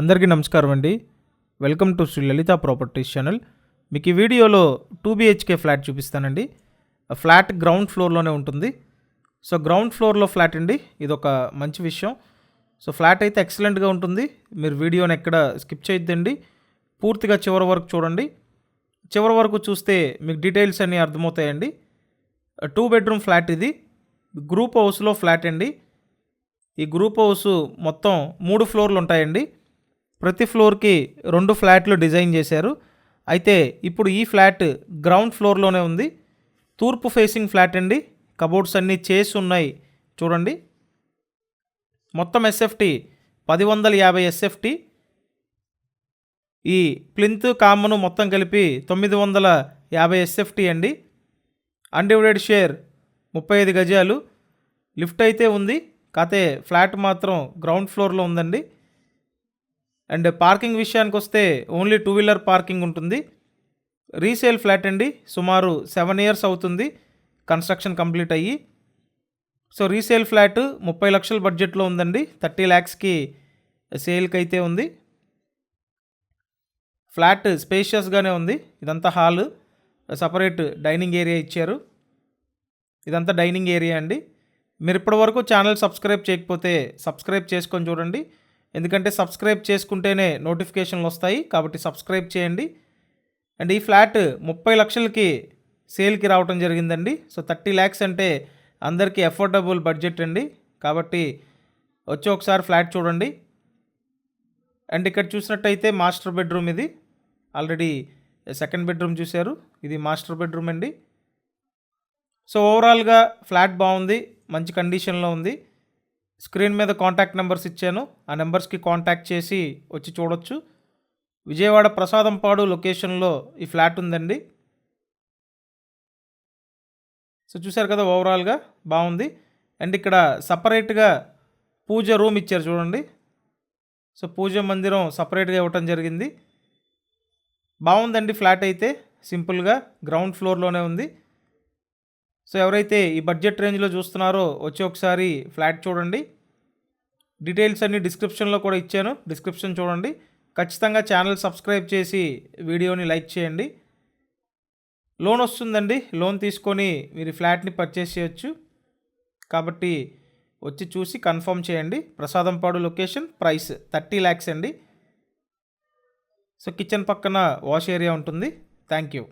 అందరికీ నమస్కారం అండి. Welcome to Shri Lalitha properties channel. మీకు ఈ వీడియోలో 2 BHK ఫ్లాట్ చూపిస్తానండి. ఫ్లాట్ గ్రౌండ్ ఫ్లోర్లోనే ఉంటుంది. సో గ్రౌండ్ ఫ్లోర్లో ఫ్లాట్ అండి, ఇది ఒక మంచి విషయం. సో ఫ్లాట్ అయితే ఎక్సలెంట్గా ఉంటుంది. మీరు వీడియోని ఎక్కడ స్కిప్ చేయొద్దండి, పూర్తిగా చివరి వరకు చూడండి. చివరి వరకు చూస్తే మీకు డీటెయిల్స్ అన్నీ అర్థమవుతాయండి. 2 బెడ్రూమ్ ఫ్లాట్ ఇది, గ్రూప్ హౌస్లో ఫ్లాట్ అండి. ఈ గ్రూప్ హౌస్ మొత్తం 3 ఫ్లోర్లు ఉంటాయండి. ప్రతి ఫ్లోర్కి 2 ఫ్లాట్లు డిజైన్ చేశారు. అయితే ఇప్పుడు ఈ ఫ్లాట్ గ్రౌండ్ ఫ్లోర్లోనే ఉంది. తూర్పు ఫేసింగ్ ఫ్లాట్ అండి. కబోర్డ్స్ అన్నీ చేసి ఉన్నాయి చూడండి. మొత్తం ఎస్ఎఫ్టీ 1050 ఎస్ఎఫ్టీ. ఈ ప్లింత్ కామను మొత్తం కలిపి 950 ఎస్ఎఫ్టీ అండి. అన్డివైడెడ్ షేర్ 35 గజాలు. లిఫ్ట్ అయితే ఉంది, కాతే ఫ్లాట్ మాత్రం గ్రౌండ్ ఫ్లోర్లో ఉందండి. అండ్ పార్కింగ్ విషయానికి వస్తే ఓన్లీ 2 వీలర్ పార్కింగ్ ఉంటుంది. రీసేల్ ఫ్లాట్ అండి, సుమారు 7 ఇయర్స్ అవుతుంది కన్స్ట్రక్షన్ కంప్లీట్ అయ్యి. సో రీసేల్ ఫ్లాట్ 30 లక్షల బడ్జెట్లో ఉందండి. 30 ల్యాక్స్కి సేల్కి అయితే ఉంది. ఫ్లాట్ స్పేషియస్గానే ఉంది. ఇదంతా హాల్, సపరేట్ డైనింగ్ ఏరియా ఇచ్చారు. ఇదంతా డైనింగ్ ఏరియా అండి. మీరు ఇప్పటివరకు ఛానల్ సబ్స్క్రైబ్ చేయకపోతే సబ్స్క్రైబ్ చేసుకొని చూడండి, ఎందుకంటే సబ్స్క్రైబ్ చేసుకుంటేనే నోటిఫికేషన్లు వస్తాయి, కాబట్టి సబ్స్క్రైబ్ చేయండి. అండ్ ఈ ఫ్లాట్ 30 లక్షలకి సేల్కి రావడం జరిగిందండి. సో 30 ల్యాక్స్ అంటే అందరికీ అఫోర్డబుల్ బడ్జెట్ అండి, కాబట్టి వచ్చి ఒకసారి ఫ్లాట్ చూడండి. అండ్ ఇక్కడ చూసినట్టయితే మాస్టర్ బెడ్రూమ్ ఇది. ఆల్రెడీ సెకండ్ బెడ్రూమ్ చూశారు, ఇది మాస్టర్ బెడ్రూమ్ అండి. సో ఓవరాల్గా ఫ్లాట్ బాగుంది, మంచి కండిషన్లో ఉంది. స్క్రీన్ మీద కాంటాక్ట్ నెంబర్స్ ఇచ్చాను, ఆ నెంబర్స్కి కాంటాక్ట్ చేసి వచ్చి చూడొచ్చు. విజయవాడ ప్రసాదంపాడు లొకేషన్లో ఈ ఫ్లాట్ ఉందండి. సో చూశారు కదా, ఓవరాల్గా బాగుంది. అండ్ ఇక్కడ సపరేట్గా పూజ రూమ్ ఇచ్చారు చూడండి. సో పూజ మందిరం సపరేట్గా ఇవ్వటం జరిగింది. బాగుందండి ఫ్లాట్ అయితే, సింపుల్గా గ్రౌండ్ ఫ్లోర్లోనే ఉంది. సో ఎవరైతే ఈ బడ్జెట్ రేంజ్లో చూస్తున్నారో వచ్చి ఒకసారి ఫ్లాట్ చూడండి. డీటెయిల్స్ అన్ని డిస్క్రిప్షన్లో కూడా ఇచ్చాను, డిస్క్రిప్షన్ చూడండి. ఖచ్చితంగా ఛానల్ సబ్స్క్రైబ్ చేసి వీడియోని లైక్ చేయండి. లోన్ వస్తుందండి, లోన్ తీసుకొని మీరు ఫ్లాట్ని పర్చేస్ చేయొచ్చు. కాబట్టి వచ్చి చూసి కన్ఫర్మ్ చేయండి. ప్రసాదంపాడు లొకేషన్, ప్రైస్ 30 ల్యాక్స్ అండి. సో కిచెన్ పక్కన వాష్ ఏరియా ఉంటుంది. Thank you.